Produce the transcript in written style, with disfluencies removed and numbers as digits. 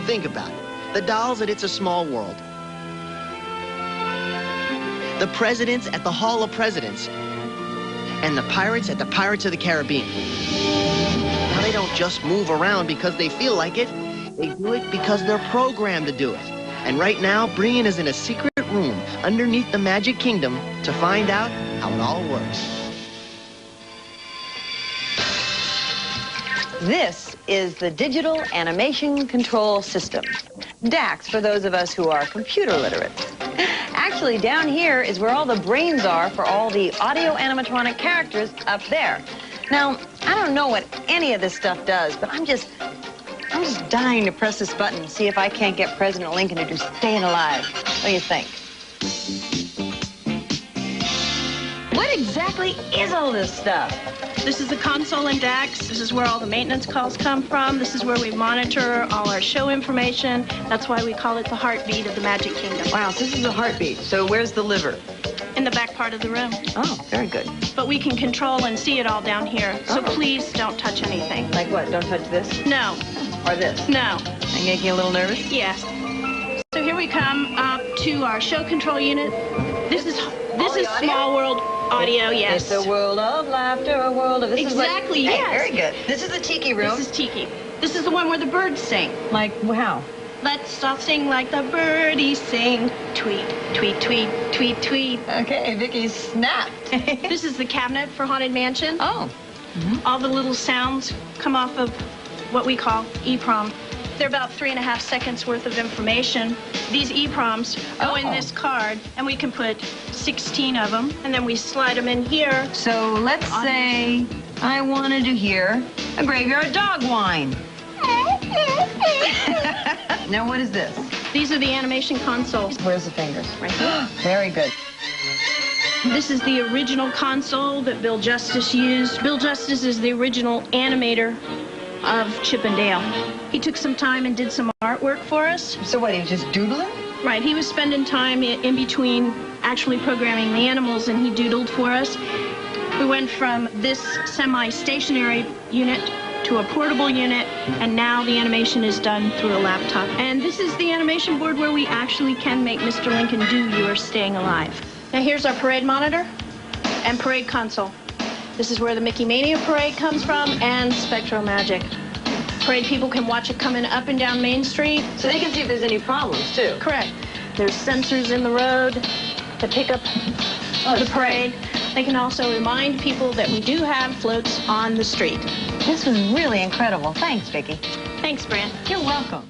Think about it. The dolls at It's a Small World. The presidents at the Hall of Presidents. And the pirates at the Pirates of the Caribbean. Now, they don't just move around because they feel like it. They do it because they're programmed to do it. And right now, Brianne is in a secret room underneath the Magic Kingdom to find out how it all works. This is the Digital Animation Control System. DACS for those of us who are computer literate. Actually, down here is where all the brains are for all the audio-animatronic characters up there. Now, I don't know what any of this stuff does, but I'm just dying to press this button and see if I can't get President Lincoln to do Staying Alive. What do you think? What exactly is all this stuff? This is the console in DACS. This is where all the maintenance calls come from. This is where we monitor all our show information. That's why we call it the heartbeat of the Magic Kingdom. Wow, so this is a heartbeat. So where's the liver? In the back part of the room. Oh, very good. But we can control and see it all down here. So please don't touch anything. Like what? Don't touch this? No. Or this? No. I'm making you a little nervous? Yes. So here we come up to our show control unit. This is Small World Audio, yes. It's a world of laughter, a world of... Exactly, yes. Hey, very good. This is the Tiki room. This is Tiki. This is the one where the birds sing. Like how? Let's all sing like the birdies sing. Tweet, tweet, tweet, tweet, tweet. Okay, Vicky snapped. This is the cabinet for Haunted Mansion. Oh. Mm-hmm. All the little sounds come off of what we call EEPROM. They're about 3.5 seconds worth of information. These EEPROMs go in this card, and we can put 16 of them, and then we slide them in here. So let's say I wanted to hear a graveyard dog whine. Now what is this? These are the animation consoles. Where's the fingers? Right here. Very good. This is the original console that Bill Justice used. Bill Justice is the original animator of Chip and Dale. He took some time and did some artwork for us. So what, he was just doodling? Right, he was spending time in between actually programming the animals, and he doodled for us. We went from this semi-stationary unit to a portable unit, and now the animation is done through a laptop. And this is the animation board where we actually can make Mr. Lincoln do You Are Staying Alive. Now here's our parade monitor and parade console. This is where the Mickey Mania parade comes from, and Spectro Magic. Parade people can watch it coming up and down Main Street. So they can see if there's any problems, too. Correct. There's sensors in the road that pick up the parade. They can also remind people that we do have floats on the street. This was really incredible. Thanks, Vicki. Thanks, Brianne. You're welcome.